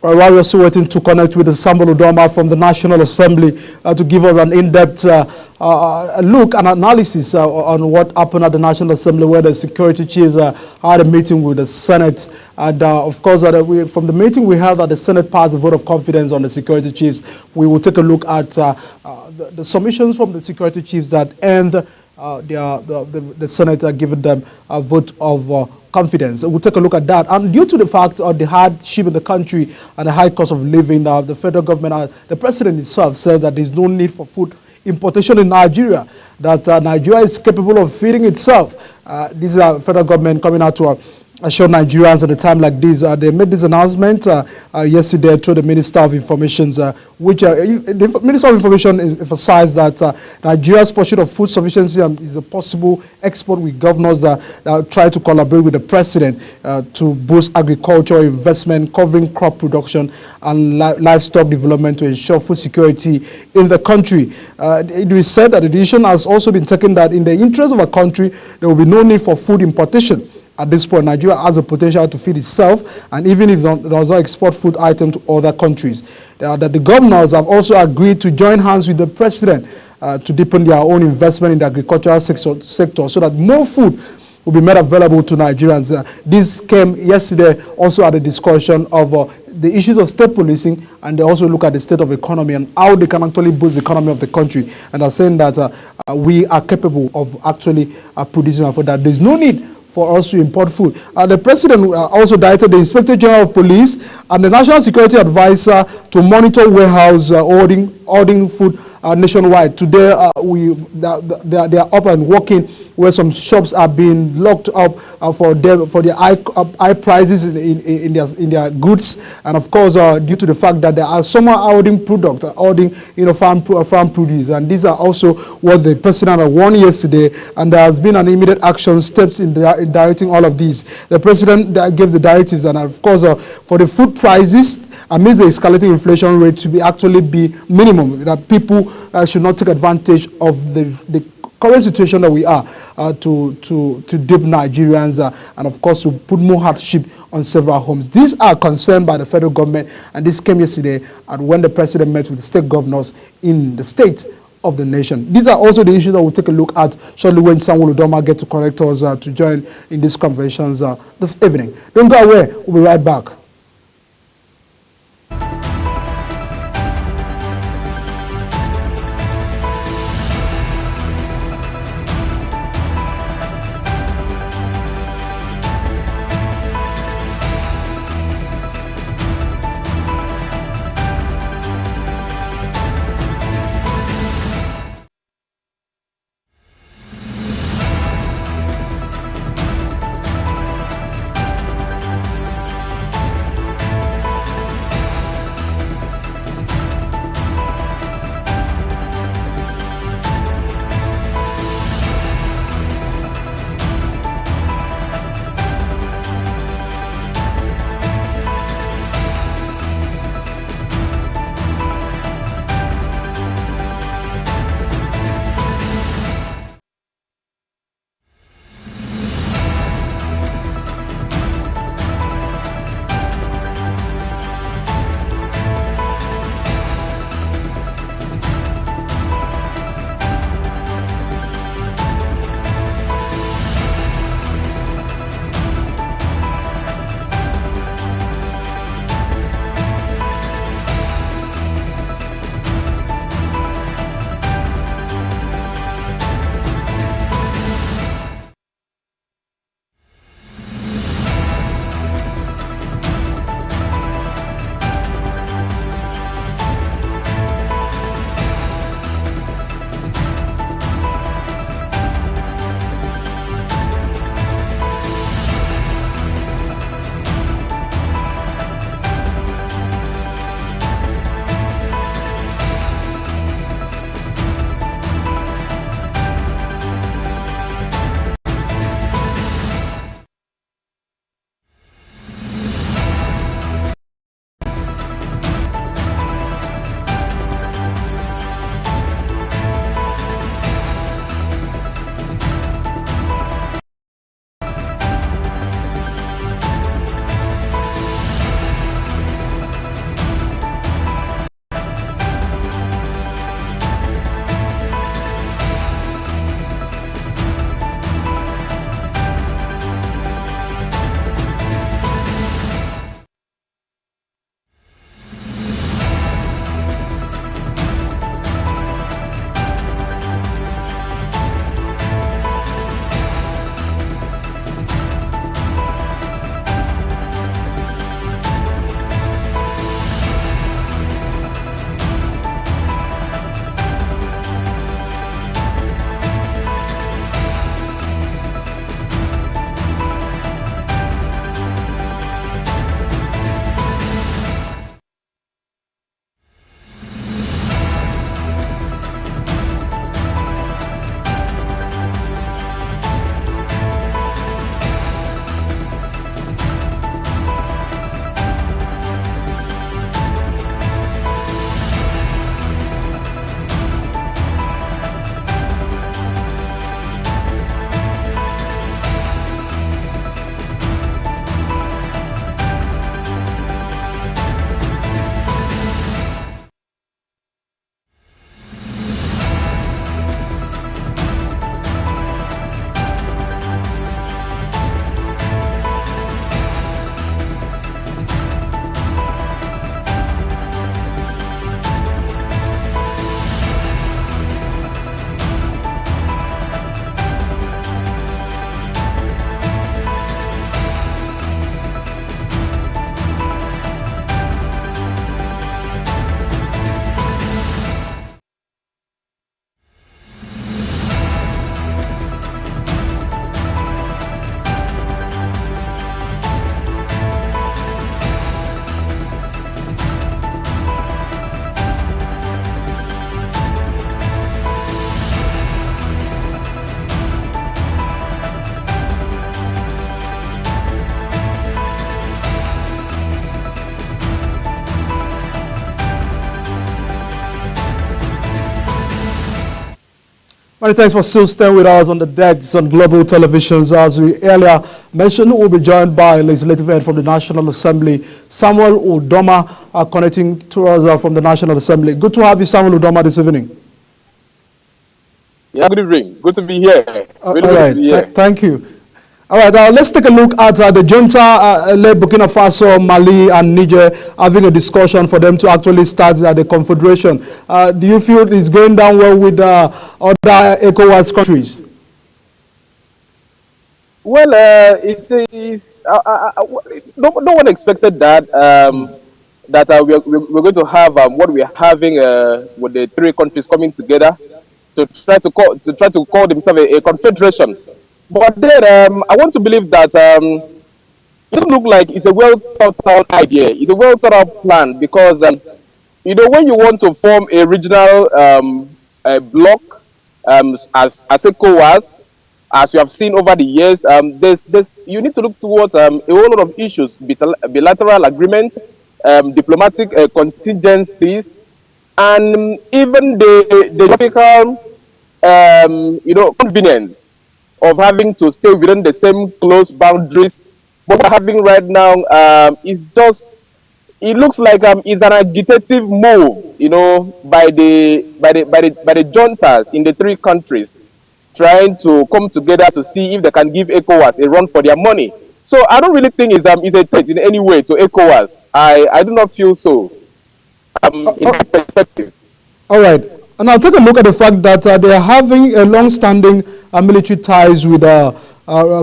While we're still waiting to connect with Samuel Udoma from the National Assembly to give us an in-depth look and analysis on what happened at the National Assembly, where the security chiefs had a meeting with the Senate. And of course, from the meeting we had that the Senate passed a vote of confidence on the security chiefs. We will take a look at the submissions from the security chiefs that end the Senate giving them a vote of confidence. We'll take a look at that. And due to the fact of the hardship in the country and the high cost of living, the federal government, the president himself said that there's no need for food importation in Nigeria, that Nigeria is capable of feeding itself. This is our federal government coming out to assure Nigerians at a time like this. They made this announcement yesterday through the Minister of Information, which the Minister of Information emphasized that Nigeria's pursuit of food sufficiency is a possible export with governors that try to collaborate with the president to boost agricultural investment, covering crop production and livestock development to ensure food security in the country. It is said that the decision has also been taken that in the interest of a country, there will be no need for food importation. At this point, Nigeria has the potential to feed itself, and even if it does not export food items to other countries. That the governors have also agreed to join hands with the president to deepen their own investment in the agricultural sector so that more food will be made available to Nigerians. This came yesterday also at the discussion of the issues of state policing, and they also look at the state of economy and how they can actually boost the economy of the country, and are saying that we are capable of actually producing food, that there's no need for us to import food. The president also directed the Inspector General of Police and the National Security Advisor to monitor warehouse hoarding food nationwide. Today, they are up and working where some shops are being locked up for the high prices in their goods, and of course due to the fact that there are some hoarding product, hoarding farm produce, and these are also what the president warned yesterday, and there has been an immediate action steps in directing all of these. The president gave the directives, and of course for the food prices amidst the escalating inflation rate to actually be minimum, that people should not take advantage of the current situation that we are to dupe Nigerians and of course to put more hardship on several homes. These are concerned by the federal government, and this came yesterday and when the president met with the state governors in the state of the nation. These are also the issues that we'll take a look at shortly when Samuel Udoma gets to connect us to join in these conventions this evening. Don't go away, we'll be right back. Many thanks for still staying with us on the decks on global televisions. As we earlier mentioned, we'll be joined by legislative head from the National Assembly, Samuel Udoma, connecting to us from the National Assembly. Good to have you, Samuel Udoma, this evening. Yeah, good evening. Good to be here. All right, thank you. All right, let's take a look at the junta led Burkina Faso, Mali, and Niger having a discussion for them to actually start the confederation. Do you feel it's going down well with other ECOWAS countries? Well, no one expected that we're going to have what we're having with the three countries coming together to try to call themselves a confederation. But then I want to believe that it doesn't look like it's a well thought out idea. It's a well thought out plan because when you want to form a regional bloc as ECOWAS, as we have seen over the years, you need to look towards a whole lot of issues, bilateral agreements, diplomatic contingencies, and even the geographical convenience of having to stay within the same close boundaries. What we're having right now it looks like it's an agitative move, by the juntas in the three countries trying to come together to see if they can give ECOWAS a run for their money. So I don't really think it's a threat in any way to ECOWAS. I do not feel so. In my perspective. All right. And now take a look at the fact that they are having a long-standing military ties with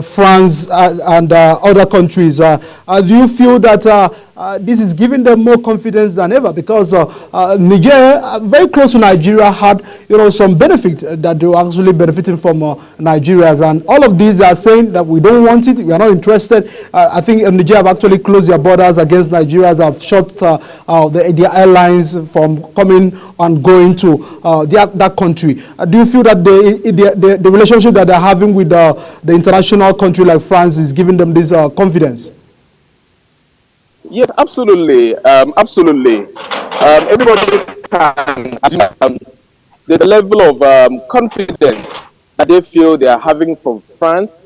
France and other countries. Do you feel that this is giving them more confidence than ever? Because Niger, very close to Nigeria, had some benefit that they were actually benefiting from Nigerians, and all of these are saying that we don't want it, we are not interested. I think Niger have actually closed their borders against Nigerians, have shut their airlines from coming and going to that country. Do you feel that the relationship that they're having with the international country like France is giving them this confidence? Yes, absolutely. Absolutely. Everybody can there's a level of confidence that they feel they are having from France,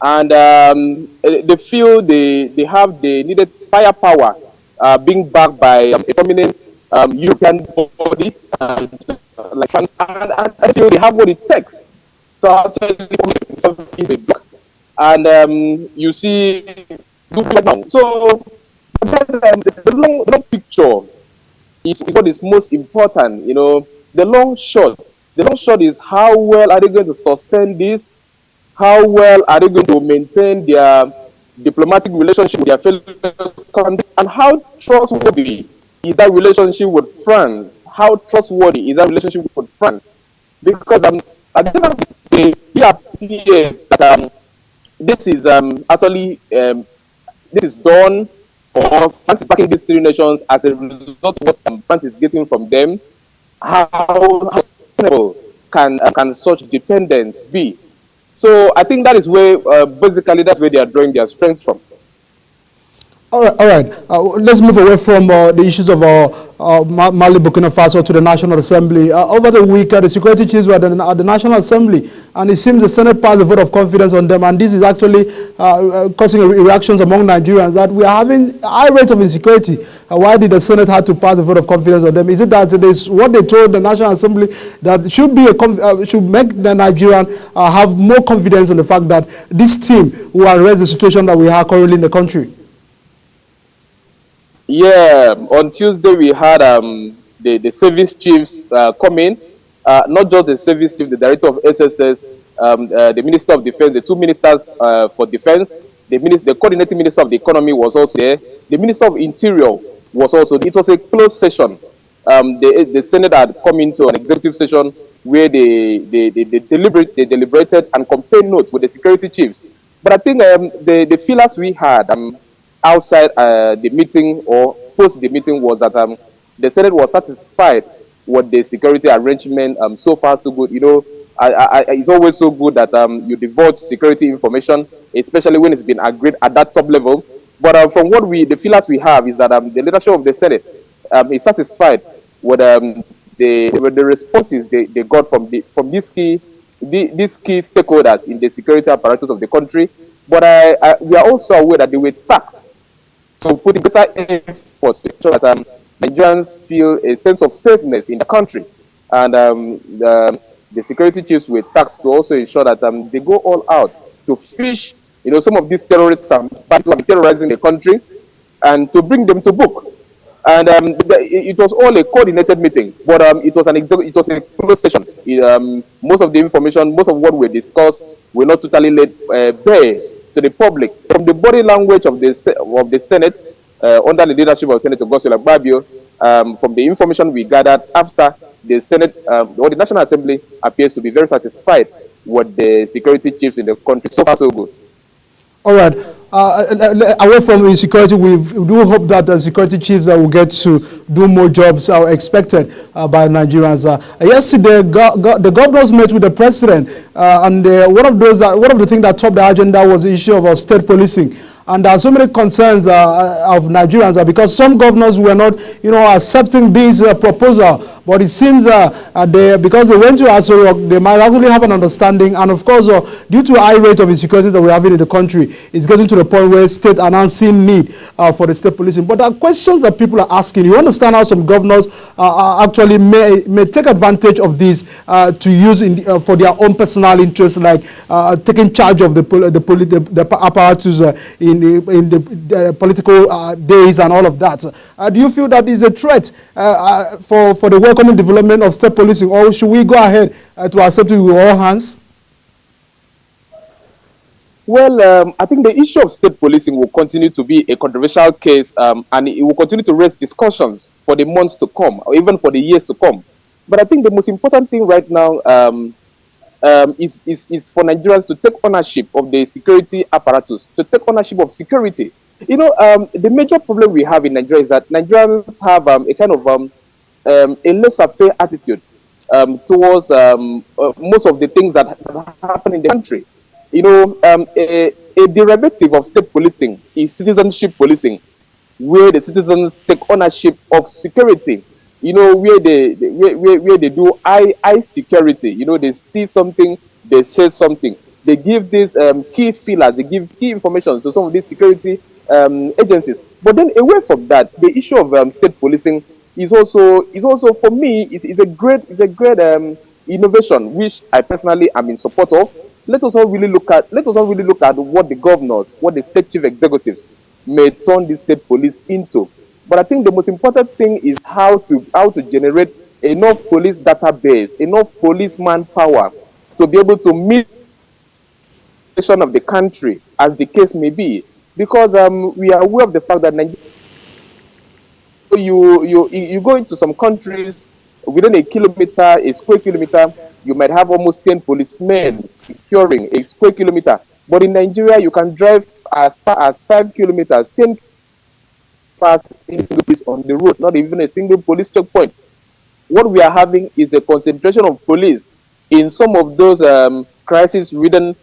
and they feel they have the needed firepower being backed by a prominent European body like France, and I feel they have what it takes to actually and you see so the long picture is what is most important. The long shot is how well are they going to sustain this? How well are they going to maintain their diplomatic relationship with their fellow countries? And how trustworthy is that relationship with France? How trustworthy is that relationship with France? Because at the end of the day, it appears that this is actually this is done, or France is backing these three nations as a result of what France is getting from them. How sustainable can such dependence be? So I think that is where basically that's where they are drawing their strength from. All right. Let's move away from the issues of Mali, Burkina Faso to the National Assembly. Over the week, the security chiefs were at the National Assembly, and it seems the Senate passed a vote of confidence on them, and this is actually causing reactions among Nigerians that we are having a high rate of insecurity. Why did the Senate have to pass a vote of confidence on them? Is it that it is what they told the National Assembly that should make the Nigerian have more confidence in the fact that this team will address the situation that we have currently in the country? Yeah, on Tuesday we had the service chiefs come in, not just the service chief, the director of SSS, the Minister of Defense, the two ministers for defense, the coordinating minister of the economy was also there, the Minister of Interior was also there. It was a closed session. The Senate had come into an executive session where they deliberated and compared notes with the security chiefs. But I think the feelers we had outside the meeting or post the meeting was that the Senate was satisfied with the security arrangement. So far, so good. It's always so good that you divulge security information, especially when it's been agreed at that top level. But from what the feelers we have is that the leadership of the Senate is satisfied with the responses they got from these key these key stakeholders in the security apparatus of the country. But we are also aware that they were taxed to put in better effort to ensure that Nigerians feel a sense of safeness in the country. And the security chiefs were tasked to also ensure that they go all out to fish, some of these terrorists and who are terrorizing the country, and to bring them to book. And it was all a coordinated meeting, but it was a closed session. Most of the information, most of what we discussed, were not totally laid bare to the public. From the body language of the Senate, under the leadership of Senator Godswill Akpabio, from the information we gathered after the Senate or the National Assembly appears to be very satisfied with the security chiefs in the country. So far, so good. All right. Away from insecurity, we do hope that the security chiefs will get to do more jobs expected by Nigerians. Yesterday, the governors met with the president, and one of the things that topped the agenda was the issue of state policing. And there are so many concerns of Nigerians because some governors were not, accepting this proposal. But it seems because they went to Aso Rock, they might actually have an understanding. And of course, due to high rate of insecurity that we have in the country, it's getting to the point where state are now seeing need for the state policing. But there are questions that people are asking. You understand how some governors actually may take advantage of this to use for their own personal interests, like taking charge of the apparatus in the political days and all of that. Do you feel that is a threat for the welcoming development of state policing, or should we go ahead to accept it with all hands? Well, I think the issue of state policing will continue to be a controversial case, and it will continue to raise discussions for the months to come, or even for the years to come. But I think the most important thing right now is for Nigerians to take ownership of the security apparatus, to take ownership of security. The major problem we have in Nigeria is that Nigerians have a kind of a laissez-faire attitude towards most of the things that happen in the country. A derivative of state policing is citizenship policing, where the citizens take ownership of security. Where they do I security. They see something, they say something. They give these key feelers, they give key information to some of these security agencies. But then away from that, the issue of state policing is also for me is a great innovation, which I personally am in support of. Let us all really look at what the governors, what the state chief executives may turn the state police into. But I think the most important thing is how to generate enough police database, enough police manpower to be able to meet the situation of the country, as the case may be. Because we are aware of the fact that you go into some countries, within a square kilometer, you might have almost 10 policemen securing a square kilometer. But in Nigeria, you can drive as far as 5 kilometers, 10 past any single police on the road, not even a single police checkpoint. What we are having is a concentration of police in some of those crisis-ridden,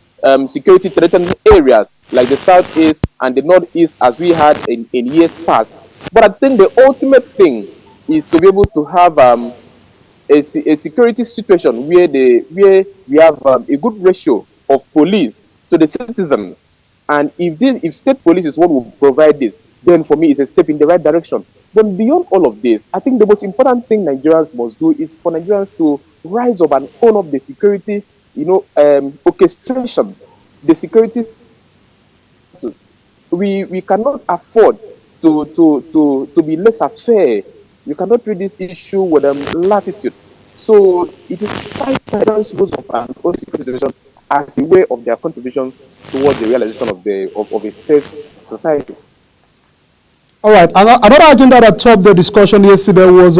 security-threatened areas, like the southeast and the northeast, as we had in years past. But I think the ultimate thing is to be able to have a security situation where we have a good ratio of police to the citizens. And if state police is what will provide this, then for me it's a step in the right direction. But beyond all of this, I think the most important thing Nigerians must do is for Nigerians to rise up and own up the security, orchestration, the security. We cannot afford to be laissez-faire. You cannot treat this issue with latitude. So it is time Nigerians rose up and own the security situation as a way of their contribution towards the realization of a safe society. All right. Another agenda that topped the discussion yesterday was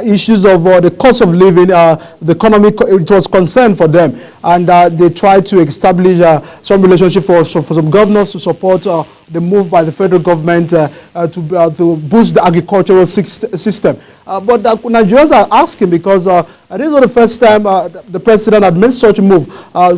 issues of the cost of living, the economy. It was concern for them, and they tried to establish some relationship for some governors to support the move by the federal government to boost the agricultural system. But Nigerians are asking because this is not the first time the president had made such a move.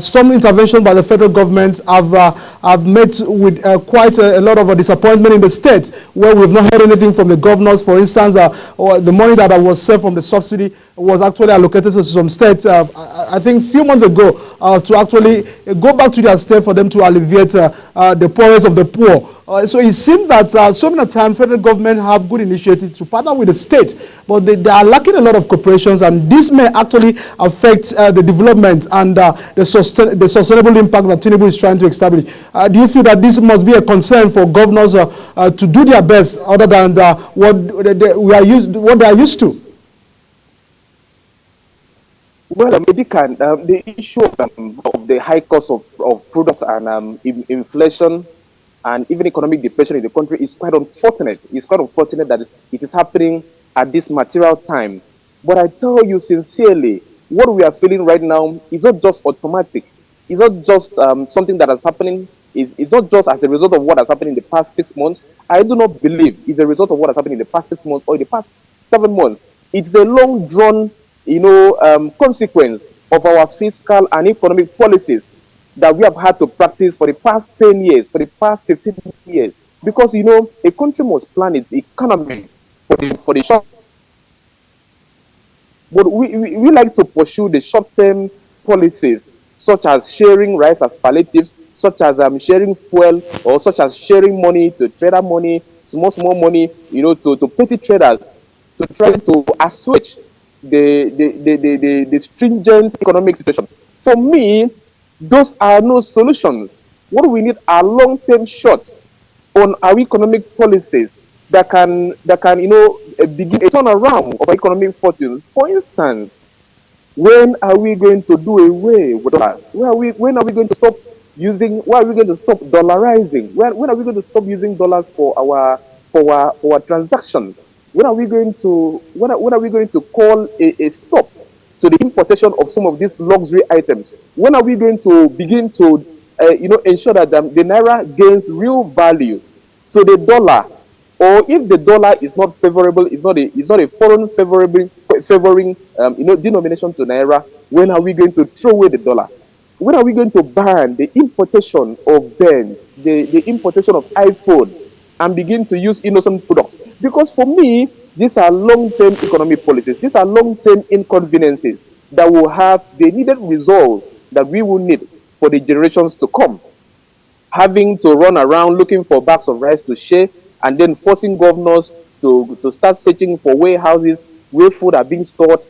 Some intervention by the federal government have met with quite a lot of disappointment in the state, where we've not heard anything from the governors. For instance, or the money that was saved from the subsidy was actually allocated to some states, I think a few months ago, to actually go back to their state for them to alleviate the poorest of the poor. So it seems that so many times federal government have good initiatives to partner with the state, but they are lacking a lot of corporations, and this may actually affect the development and the sustainable impact that Tinubu is trying to establish. Do you feel that this must be a concern for governors to do their best, other than what they are used to? Well, the issue of the high cost of products and inflation and even economic depression in the country is quite unfortunate. It's quite unfortunate that it is happening at this material time. But I tell you sincerely, what we are feeling right now is not just automatic. It's not just something that is happening. It's not just as a result of what has happened in the past 6 months. I do not believe it's a result of what has happened in the past 6 months or in the past 7 months. It's the long drawn, consequence of our fiscal and economic policies that we have had to practice for the past 10 years, for the past 15 years. Because, a country must plan its economy for the short. But we like to pursue the short-term policies, such as sharing rice as palliatives, such as sharing fuel, or such as sharing money to trader money, small money, to petty traders, to try to assuage the stringent economic situations. For me, those are no solutions. What we need are long-term shots on our economic policies that can begin a turnaround of our economic fortunes. For instance, when are we going to do away with dollars? When are we going to stop using? Why are we going to stop dollarizing? When are we going to stop using dollars for our transactions? When are we going to call a stop to the importation of some of these luxury items? When are we going to begin to ensure that the naira gains real value to the dollar? Or if the dollar is not favorable, it's not a foreign favoring denomination to naira, when are we going to throw away the dollar? When are we going to ban the importation of Benz, the importation of iPhone, and begin to use innocent products? Because for me, these are long-term economic policies. These are long-term inconveniences that will have the needed results that we will need for the generations to come. Having to run around looking for bags of rice to share, and then forcing governors to start searching for warehouses where food are being stored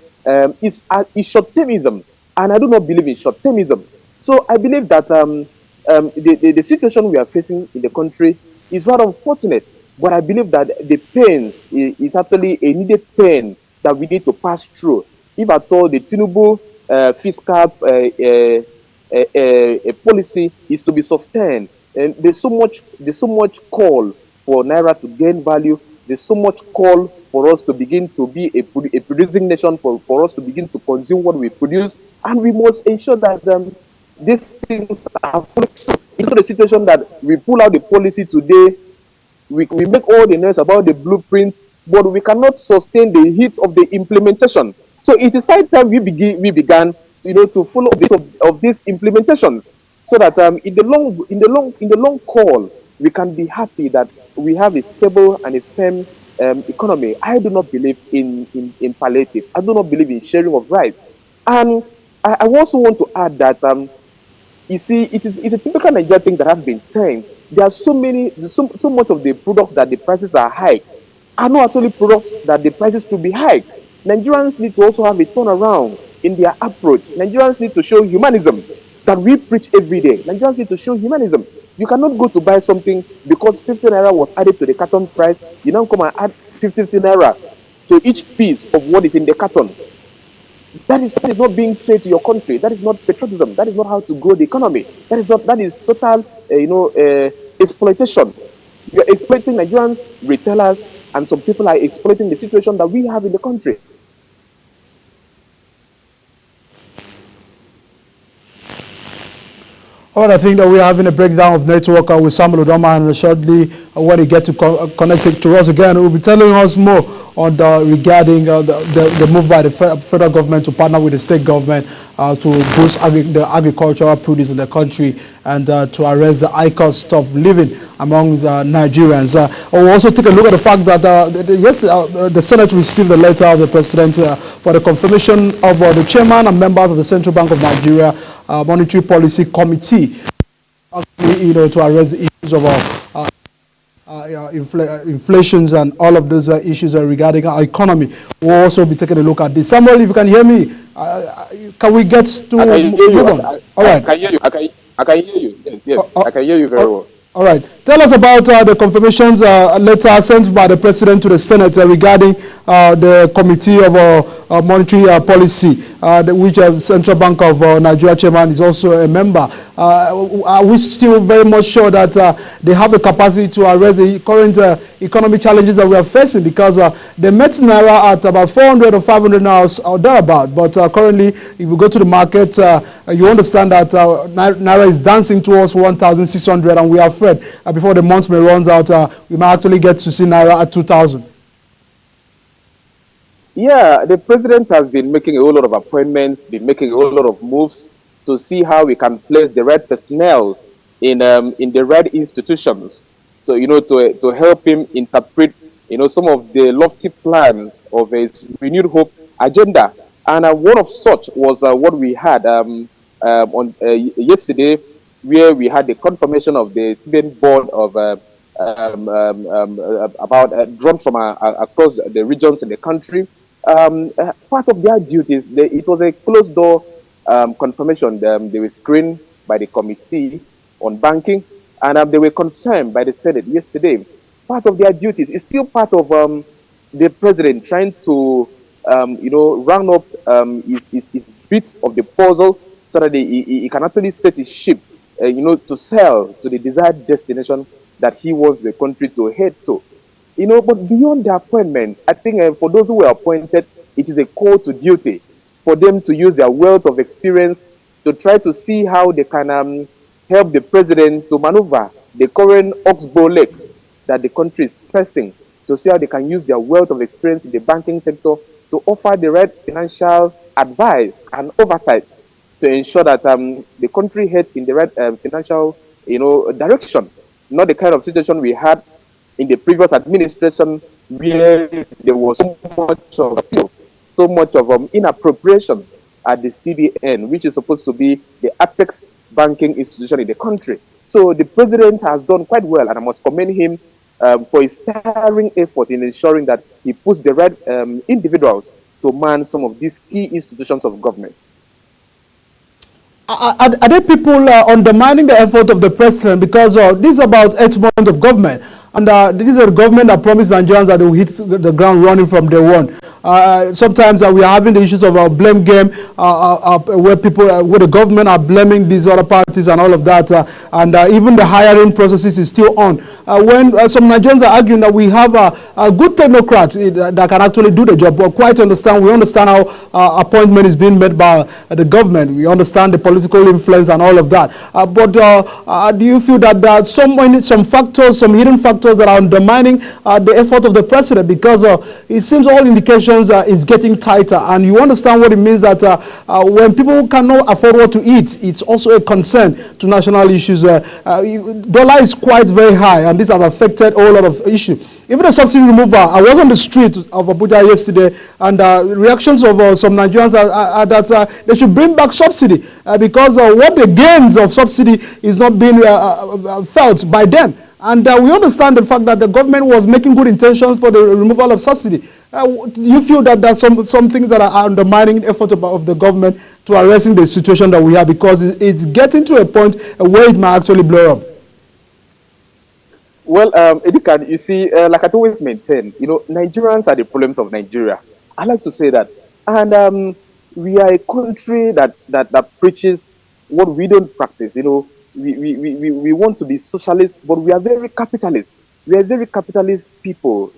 is short-termism. And I do not believe in short-termism. So I believe that the situation we are facing in the country is rather unfortunate. But I believe that the pains is actually a needed pain that we need to pass through. If at all the Tinubu fiscal policy is to be sustained, and there's so much call for naira to gain value. There's so much call for us to begin to be a producing nation, for us to begin to consume what we produce, and we must ensure that these things are followed through. It's not a situation that we pull out the policy today. We make all the noise about the blueprints, but we cannot sustain the heat of the implementation. So it is high time we began, to follow a bit of these implementations, so that in the long call, we can be happy that we have a stable and a firm economy. I do not believe in palliatives. I do not believe in sharing of rights. And I also want to add that you see, it's a typical Nigerian thing that I've been saying. There are so much of the products that the prices are high are not actually products that the prices should be high. Nigerians need to also have a turnaround in their approach. Nigerians need to show humanism that we preach every day. Nigerians need to show humanism. You cannot go to buy something because 50 naira was added to the carton price. You now come and add 50 naira to each piece of what is in the carton. That is not being fair to your country. That is not patriotism. That is not how to grow the economy. That is total, exploitation. You are exploiting Nigerians, retailers, and some people are exploiting the situation that we have in the country. All right, I think that we're having a breakdown of network with Samuel Udoma, and shortly when he gets to connect to us again, we'll be telling us more on regarding the move by the federal government to partner with the state government to boost the agricultural produce in the country and to arrest the high cost of living among Nigerians. We'll also take a look at the fact that the Senate received a letter of the President for the confirmation of the chairman and members of the Central Bank of Nigeria Monetary Policy Committee, to address the issues of inflations and all of those issues regarding our economy. We'll also be taking a look at this. Samuel, if you can hear me, can we get to move on? All right. I can hear you. I can hear you. Yes. I can hear you very well. All right. Tell us about the confirmations letter sent by the President to the Senate regarding the Committee of Monetary Policy, which the Central Bank of Nigeria chairman is also a member. Are we still very much sure that they have the capacity to address the current economic challenges that we are facing? Because they met Naira at about 400 or 500 now or thereabout. But currently, if you go to the market, you understand that Naira is dancing towards 1,600, and we are afraid before the month may runs out, we might actually get to see Naira at 2,000. Yeah, the president has been making a whole lot of appointments, been making a whole lot of moves to see how we can place the right personnel in the right institutions. So, to help him interpret, some of the lofty plans of his renewed hope agenda. And one of such was what we had on yesterday, where we had the confirmation of the CBN board of about drawn from across the regions in the country. Part of their duties, it was a closed door confirmation. They were screened by the committee on banking, and they were confirmed by the Senate yesterday. Part of their duties is still part of the president trying to round up his bits of the puzzle so that he can actually set his ship to sail to the desired destination that he wants the country to head to. But beyond the appointment, I think for those who were appointed, it is a call to duty for them to use their wealth of experience to try to see how they can help the president to maneuver the current oxbow legs that the country is facing, to see how they can use their wealth of experience in the banking sector to offer the right financial advice and oversights to ensure that the country heads in the right financial direction, not the kind of situation we had in the previous administration where there was so much of inappropriation at the CBN, which is supposed to be the apex banking institution in the country. So the president has done quite well, and I must commend him for his tiring effort in ensuring that he puts the right individuals to man some of these key institutions of government. Are there people undermining the effort of the president? Because this is about 8 months of government. And this is a government that promised Nigerians that they will hit the ground running from day one. Sometimes we are having the issues of our blame game, where the government are blaming these other parties and all of that, and even the hiring processes is still on. When some Nigerians are arguing that we have a good technocrat that can actually do the job, but we understand how appointment is being made by the government. We understand the political influence and all of that. But do you feel that there are some hidden factors that are undermining the effort of the president? Because it seems all indications is getting tighter, and you understand what it means that when people cannot afford what to eat, it's also a concern to national issues. Dollar is quite very high, and this has affected a whole lot of issues. Even the subsidy removal, I was on the street of Abuja yesterday, and reactions of some Nigerians are that they should bring back subsidy because what the gains of subsidy is not being felt by them. And we understand the fact that the government was making good intentions for the removal of subsidy. Do you feel that there's some things that are undermining the effort of the government to addressing the situation that we have, because it's getting to a point where it might actually blow up? Well, Edikan, you see, like I always maintain, Nigerians are the problems of Nigeria. I like to say that. And we are a country that preaches what we don't practice. We want to be socialist, but we are very capitalist. We are very capitalist people.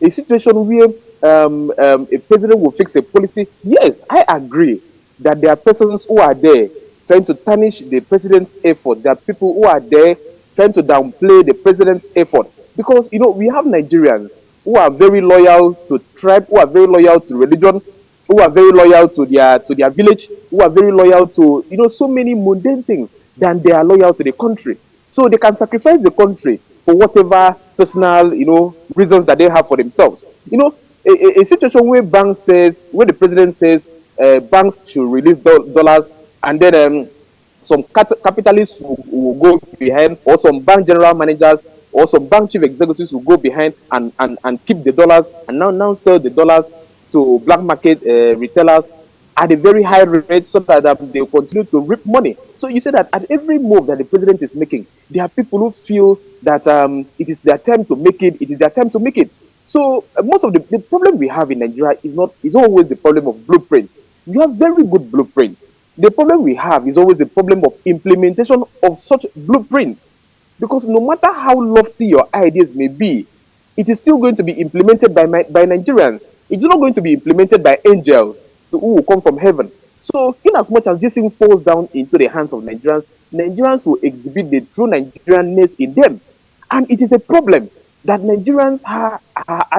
A situation where a president will fix a policy. Yes, I agree that there are persons who are there trying to tarnish the president's effort. There are people who are there trying to downplay the president's effort. Because, we have Nigerians who are very loyal to tribe, who are very loyal to religion, who are very loyal to their village, who are very loyal to, so many mundane things than they are loyal to the country. So they can sacrifice the country for whatever personal, reasons that they have for themselves. A situation where where the president says banks should release dollars, and then some capitalists will go behind, or some bank general managers, or some bank chief executives will go behind and keep the dollars, and now sell the dollars to black market retailers at a very high rate, so that they will continue to reap money. So you say that at every move that the president is making, there are people who feel that it is their time to make it. It is their time to make it. So most of the problem we have in Nigeria is always the problem of blueprints. You have very good blueprints. The problem we have is always the problem of implementation of such blueprints. Because no matter how lofty your ideas may be, it is still going to be implemented by Nigerians. It's not going to be implemented by angels who will come from heaven. So, in as much as this thing falls down into the hands of Nigerians, Nigerians will exhibit the true Nigerianness in them. And it is a problem that Nigerians are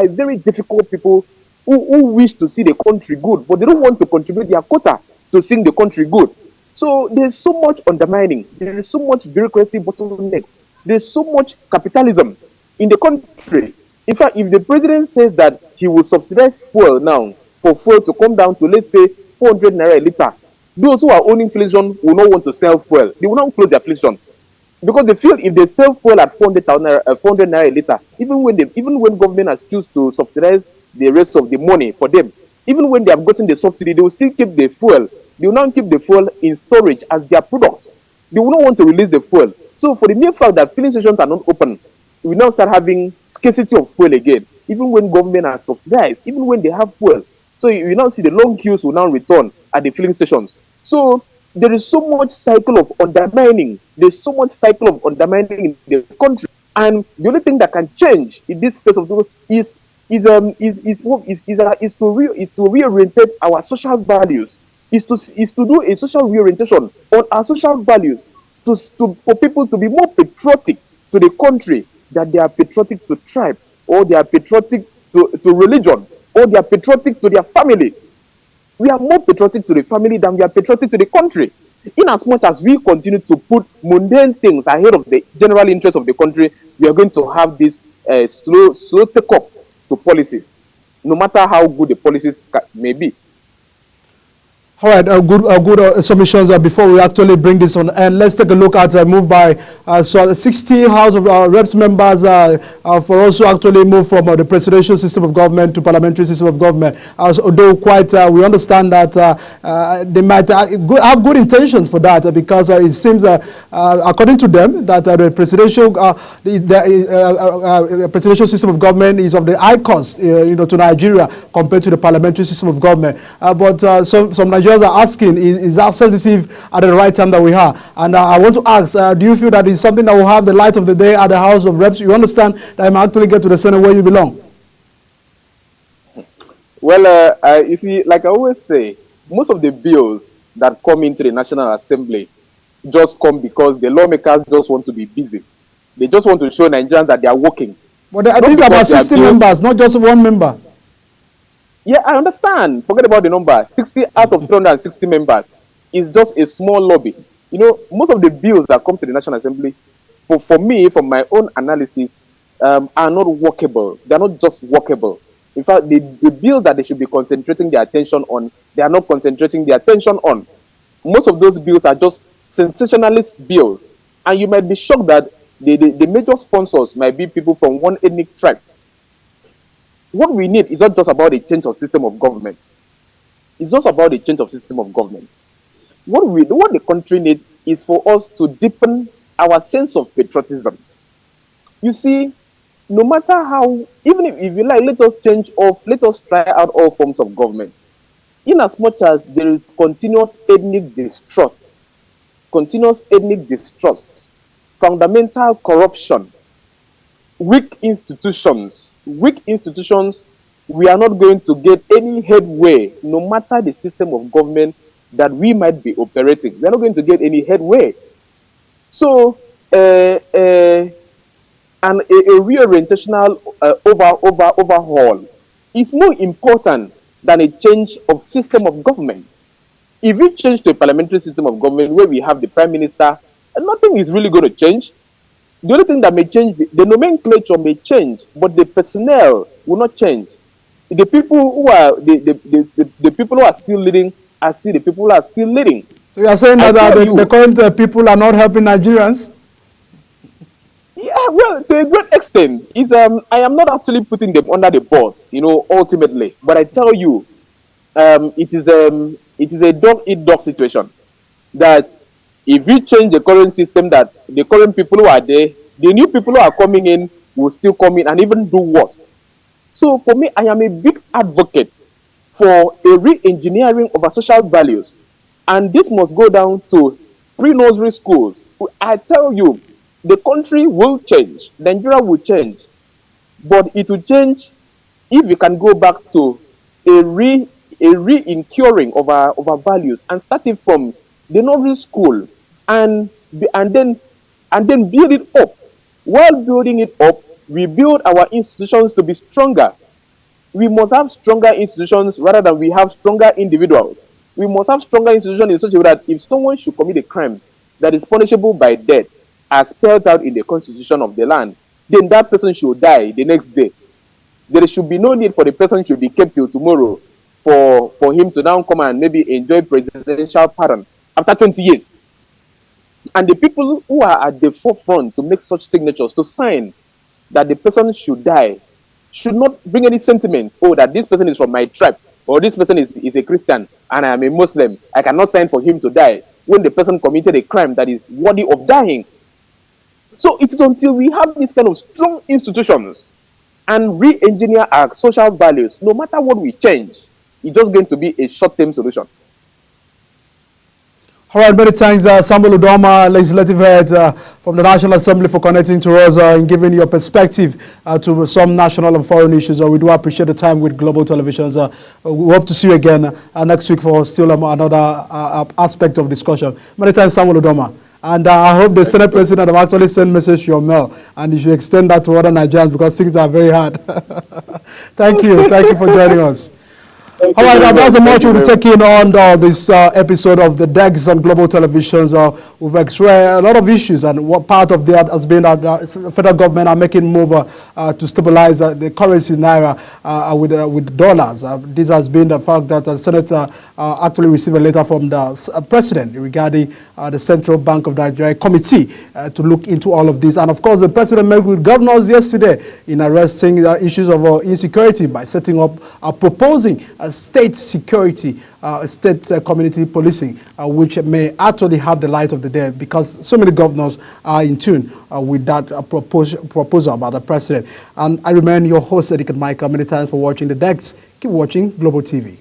very difficult people who wish to see the country good, but they don't want to contribute their quota to seeing the country good. So there's so much undermining, there is so much bureaucracy bottlenecks, there's so much capitalism in the country. In fact, if the president says that he will subsidize fuel now, for fuel to come down to, let's say, 400 naira a liter, those who are owning PlayStation will not want to sell fuel. They will not close their PlayStation. Because they feel if they sell fuel at 400 naira a liter, even when government has choose to subsidize the rest of the money for them, even when they have gotten the subsidy, they will still keep the fuel. They will not keep the fuel in storage as their product. They will not want to release the fuel. So for the mere fact that filling stations are not open, we now start having scarcity of fuel again, even when government are subsidized, even when they have fuel. So you now see the long queues will now return at the filling stations. So there is so much cycle of undermining. There's so much cycle of undermining in the country. And the only thing that can change in this phase of the world is to reorientate our social values, is to do a social reorientation on our social values, for people to be more patriotic to the country, that they are patriotic to tribe, or they are patriotic to religion, or they are patriotic to their family. We are more patriotic to the family than we are patriotic to the country. In as much as we continue to put mundane things ahead of the general interest of the country, we are going to have this slow take up to policies, no matter how good the policies may be. All right, good submissions before we actually bring this on. And let's take a look at a move by 60 House of Reps members for us to actually move from the presidential system of government to parliamentary system of government. Although we understand that they might have good intentions for that, because it seems, according to them, that the presidential system of government is of the high cost, to Nigeria compared to the parliamentary system of government. But some Nigerians are asking, is that sensitive at the right time that we are? And I want to ask, do you feel that it's something that will have the light of the day at the House of Reps? You understand that I might actually get to the Senate where you belong? Well, you see, like I always say, most of the bills that come into the National Assembly just come because the lawmakers just want to be busy. They just want to show Nigerians that they are working. But these are about 60 members, not just one member. Yeah, I understand. Forget about the number. 60 out of 360 members is just a small lobby. Most of the bills that come to the National Assembly, for me, from my own analysis, are not workable. They're not just workable. In fact, the bills that they should be concentrating their attention on, they are not concentrating their attention on. Most of those bills are just sensationalist bills. And you might be shocked that the major sponsors might be people from one ethnic tribe. What we need is not just about a change of system of government. It's not about a change of system of government. What the country needs is for us to deepen our sense of patriotism. You see, no matter how, even if you like, let us try out all forms of government. In as much as there is continuous ethnic distrust, fundamental corruption, weak institutions, we are not going to get any headway, no matter the system of government that we might be operating, we're not going to get any headway. So, and a reorientational overhaul is more important than a change of system of government. If we change to a parliamentary system of government where we have the prime minister, nothing is really going to change. The only thing that may change, the nomenclature may change, but the personnel will not change. The people who are the people who are still leading are still the people who are still leading. So you are saying that the current people are not helping Nigerians? Yeah, well, to a great extent, I am not actually putting them under the bus, ultimately. But I tell you, it is a dog-eat-dog situation. That if we change the current system, that the current people who are there, the new people who are coming in will still come in and even do worse. So for me, I am a big advocate for a re-engineering of our social values. And this must go down to pre-nursery schools. I tell you, the country will change, Nigeria will change, but it will change if we can go back to a re-incurring of our values and starting from the nursery school and then build it up. While building it up, we build our institutions to be stronger. We must have stronger institutions rather than we have stronger individuals. We must have stronger institutions in such a way that if someone should commit a crime that is punishable by death, as spelled out in the constitution of the land, then that person should die the next day. There should be no need for the person to be kept till tomorrow for him to now come and maybe enjoy presidential pardon after 20 years. And the people who are at the forefront to make such signatures, to sign that the person should die, should not bring any sentiment, that this person is from my tribe, or this person is a Christian, and I am a Muslim. I cannot sign for him to die, when the person committed a crime that is worthy of dying. So it is until we have these kind of strong institutions and re-engineer our social values, no matter what we change, it's just going to be a short-term solution. All right, many thanks, Samuel Udoma, Legislative Head from the National Assembly, for connecting to us and giving your perspective to some national and foreign issues. We do appreciate the time with Global Televisions. We hope to see you again next week for still another aspect of discussion. Many thanks, Samuel Udoma. And I hope the Senate President have actually sent message to your mail, and you should extend that to other Nigerians because things are very hard. Thank you for joining us. All right, that's the much we'll be taking on this episode of the DEGS on Global Televisions. We've explored a lot of issues, and what part of that has been that the federal government are making move to stabilize the currency naira with dollars. This has been the fact that the Senator actually received a letter from the President regarding the Central Bank of Nigeria committee to look into all of this. And of course, the President met with governors yesterday in addressing the issues of insecurity by setting up, proposing state security, state community policing, which may actually have the light of the day because so many governors are in tune with that proposal by the President. And I remain your host, Edikan Micah. Many thanks for watching the DEX. Keep watching Global TV.